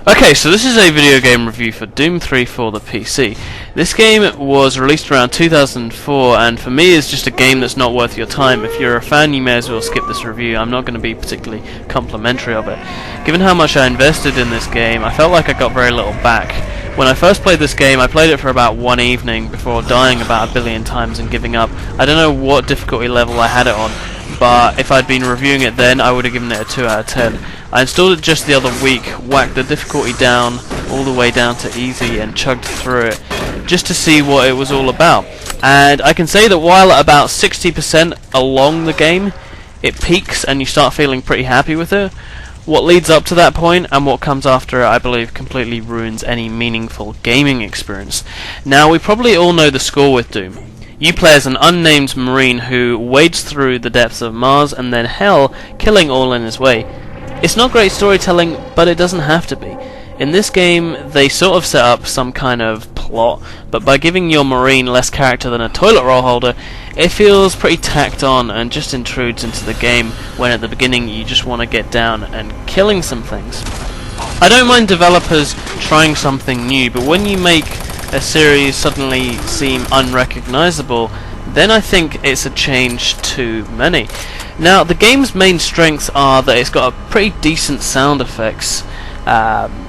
Okay, so this is a video game review for Doom 3 for the PC. This game was released around 2004, and for me is just a game that's not worth your time. If you're a fan, you may as well skip this review. I'm not going to be particularly complimentary of it. Given how much I invested in this game, I felt like I got very little back. When I first played this game, I played it for about one evening before dying about a billion times and giving up. I don't know what difficulty level I had it on, but if I'd been reviewing it then, I would have given it a 2 out of 10. I installed it just the other week, whacked the difficulty down all the way down to easy and chugged through it just to see what it was all about. And I can say that while at about 60% along the game, it peaks and you start feeling pretty happy with it. What leads up to that point and what comes after it, I believe, completely ruins any meaningful gaming experience. Now, we probably all know the score with Doom. You play as an unnamed Marine who wades through the depths of Mars and then hell, killing all in his way. It's not great storytelling, but it doesn't have to be. In this game, they sort of set up some kind of plot, but by giving your Marine less character than a toilet roll holder, it feels pretty tacked on and just intrudes into the game when at the beginning you just want to get down and killing some things. I don't mind developers trying something new, but when you make a series suddenly seem unrecognizable, then I think it's a change too many. Now, the game's main strengths are that it's got a pretty decent sound effects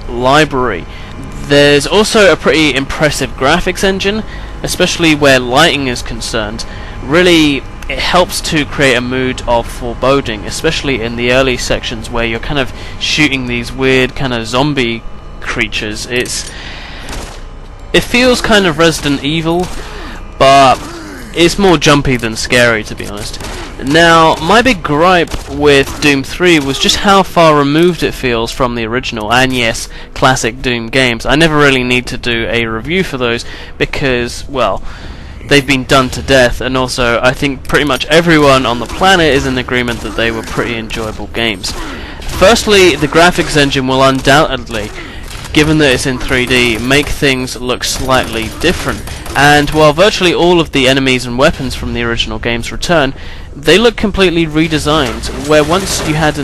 library. There's also a pretty impressive graphics engine, especially where lighting is concerned. Really, it helps to create a mood of foreboding, especially in the early sections where you're kind of shooting these weird kind of zombie creatures. It feels kind of Resident Evil, but it's more jumpy than scary, to be honest. Now, my big gripe with Doom 3 was just how far removed it feels from the original, and yes, classic Doom games. I never really need to do a review for those because, well, they've been done to death, and also I think pretty much everyone on the planet is in agreement that they were pretty enjoyable games. Firstly, the graphics engine will undoubtedly, given that it's in 3D, make things look slightly different. And while virtually all of the enemies and weapons from the original games return, they look completely redesigned, where once you had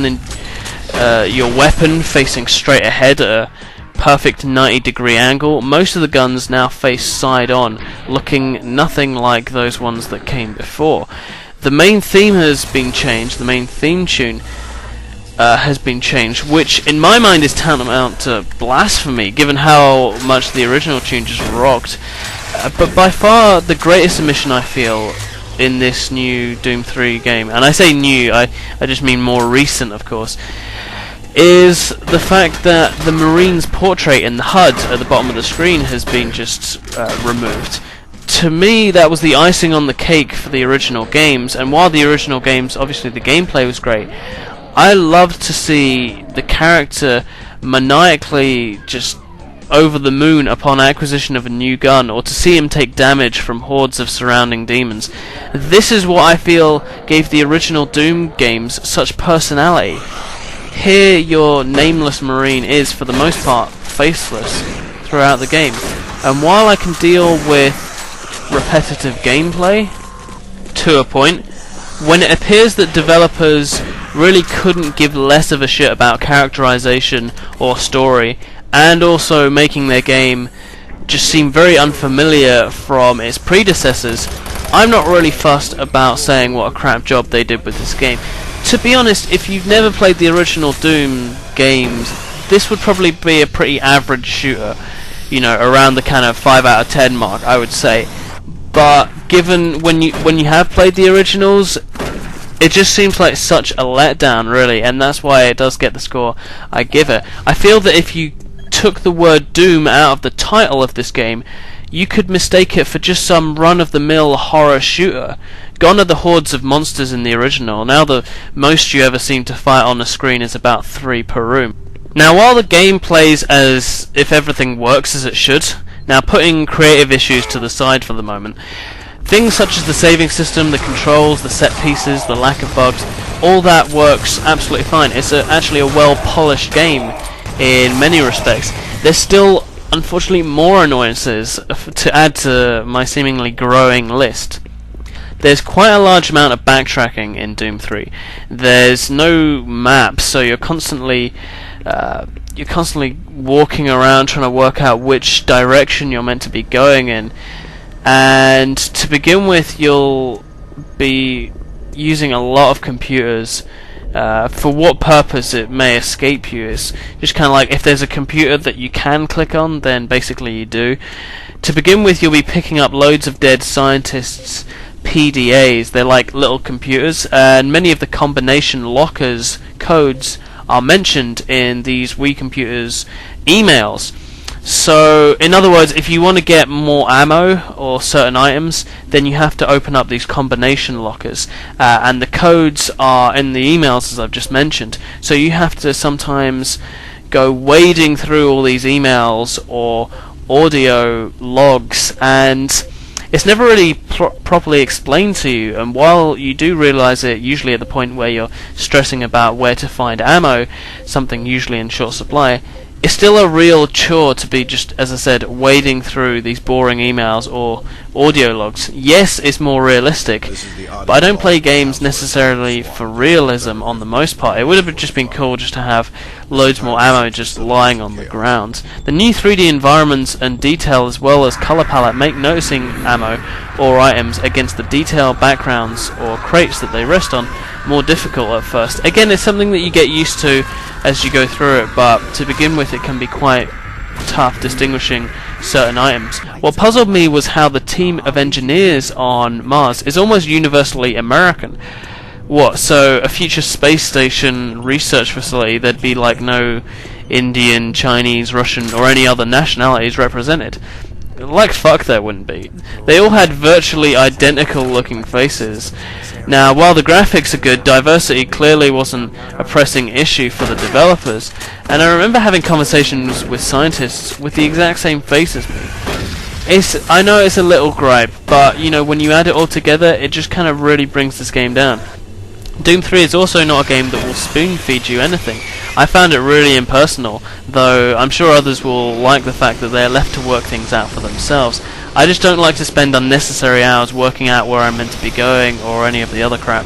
your weapon facing straight ahead at a perfect 90-degree angle, most of the guns now face side on, looking nothing like those ones that came before. The main theme has been changed, the main theme tune has been changed, which in my mind is tantamount to blasphemy, given how much the original tune just rocked. But by far the greatest omission I feel in this new Doom 3 game, and I say new, I just mean more recent of course, is the fact that the Marine's portrait in the HUD at the bottom of the screen has been just removed. To me, that was the icing on the cake for the original games, and while the original games, obviously the gameplay was great, I loved to see the character maniacally just over the moon upon acquisition of a new gun, or to see him take damage from hordes of surrounding demons. This is what I feel gave the original Doom games such personality. Here your nameless Marine is, for the most part, faceless throughout the game. And while I can deal with repetitive gameplay, to a point, when it appears that developers really couldn't give less of a shit about characterization or story, and also making their game just seem very unfamiliar from its predecessors, I'm not really fussed about saying what a crap job they did with this game. To be honest, if you've never played the original Doom games, this would probably be a pretty average shooter, you know, around the kind of 5 out of 10 mark, I would say. But given when you have played the originals, it just seems like such a letdown, really, and that's why it does get the score I give it. I feel that if you took the word Doom out of the title of this game, you could mistake it for just some run-of-the-mill horror shooter. Gone are the hordes of monsters in the original. Now the most you ever seem to fight on the screen is about 3 per room. Now, while the game plays as if everything works as it should, now putting creative issues to the side for the moment, things such as the saving system, the controls, the set pieces, the lack of bugs, all that works absolutely fine. It's actually a well-polished game in many respects. There's still, unfortunately, more annoyances to add to my seemingly growing list. There's quite a large amount of backtracking in Doom 3. There's no maps, so you're constantly you're constantly walking around trying to work out which direction you're meant to be going in. And to begin with, you'll be using a lot of computers. For what purpose it may escape you is just kind of like, if there's a computer that you can click on, then basically you do. To begin with, you'll be picking up loads of dead scientists' PDAs. They're like little computers, and many of the combination lockers codes are mentioned in these Wii computers' emails. So, in other words, if you want to get more ammo or certain items, then you have to open up these combination lockers, and the codes are in the emails, as I've just mentioned. So you have to sometimes go wading through all these emails or audio logs, and it's never really properly explained to you. And while you do realize it, usually at the point where you're stressing about where to find ammo, something usually in short supply, it's still a real chore to be just, as I said, wading through these boring emails or audio logs. Yes, it's more realistic, but I don't play games necessarily for realism on the most part. It would have just been cool just to have loads more ammo just lying on the ground. The new 3D environments and detail as well as color palette make noticing ammo or items against the detailed backgrounds or crates that they rest on more difficult at first. Again, it's something that you get used to as you go through it, but to begin with it can be quite tough distinguishing certain items. What puzzled me was how the team of engineers on Mars is almost universally American. What, so a future space station research facility, there'd be like no Indian, Chinese, Russian or any other nationalities represented? Like fuck there wouldn't be. They all had virtually identical looking faces. Now, while the graphics are good, diversity clearly wasn't a pressing issue for the developers, and I remember having conversations with scientists with the exact same face as me. I know it's a little gripe, but you know, when you add it all together, it just kind of really brings this game down. Doom 3 is also not a game that will spoon-feed you anything. I found it really impersonal, though I'm sure others will like the fact that they're left to work things out for themselves. I just don't like to spend unnecessary hours working out where I'm meant to be going, or any of the other crap.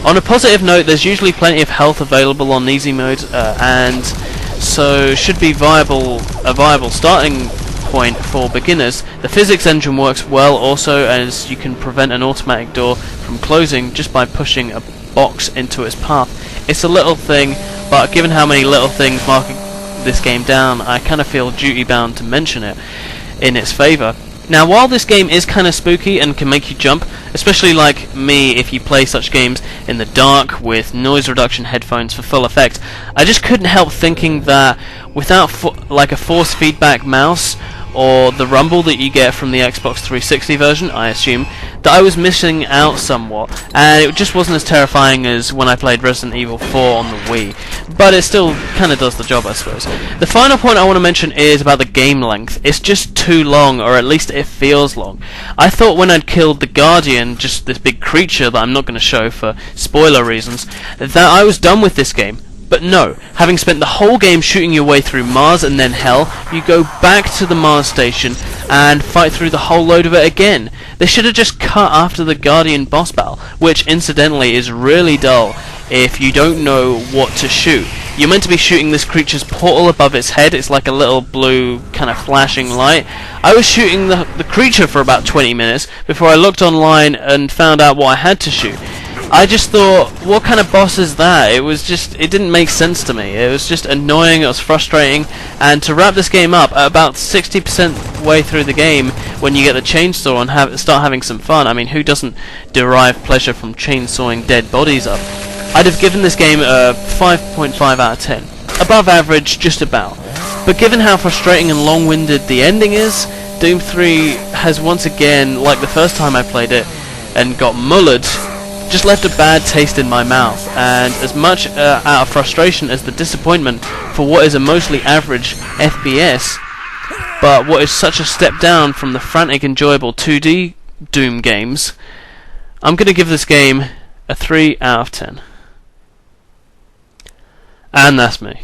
On a positive note, there's usually plenty of health available on easy mode, and so should be a viable starting point for beginners. The physics engine works well also, as you can prevent an automatic door from closing just by pushing a box into its path. It's a little thing, but given how many little things mark this game down, I kind of feel duty bound to mention it in its favour. Now, while this game is kind of spooky and can make you jump, especially like me if you play such games in the dark with noise reduction headphones for full effect, I just couldn't help thinking that without like a force feedback mouse or the rumble that you get from the Xbox 360 version, I assume, that I was missing out somewhat, and it just wasn't as terrifying as when I played Resident Evil 4 on the Wii, but it still kind of does the job, I suppose. The final point I want to mention is about the game length. It's just too long, or at least it feels long. I thought when I'd killed the Guardian, just this big creature that I'm not going to show for spoiler reasons, that I was done with this game. But no, having spent the whole game shooting your way through Mars and then Hell, you go back to the Mars station and fight through the whole load of it again. They should have just cut after the Guardian boss battle, which incidentally is really dull if you don't know what to shoot. You're meant to be shooting this creature's portal above its head. It's like a little blue kind of flashing light. I was shooting the creature for about 20 minutes before I looked online and found out what I had to shoot. I just thought, what kind of boss is that? It didn't make sense to me. It was just annoying, it was frustrating, and to wrap this game up, at about 60% way through the game, when you get the chainsaw and start having some fun, I mean, who doesn't derive pleasure from chainsawing dead bodies up? I'd have given this game a 5.5 out of 10. Above average, just about. But given how frustrating and long-winded the ending is, Doom 3 has once again, like the first time I played it, and got mullered, just left a bad taste in my mouth, and as much out of frustration as the disappointment for what is a mostly average FPS, but what is such a step down from the frantic, enjoyable 2D Doom games, I'm going to give this game a 3 out of 10. And that's me.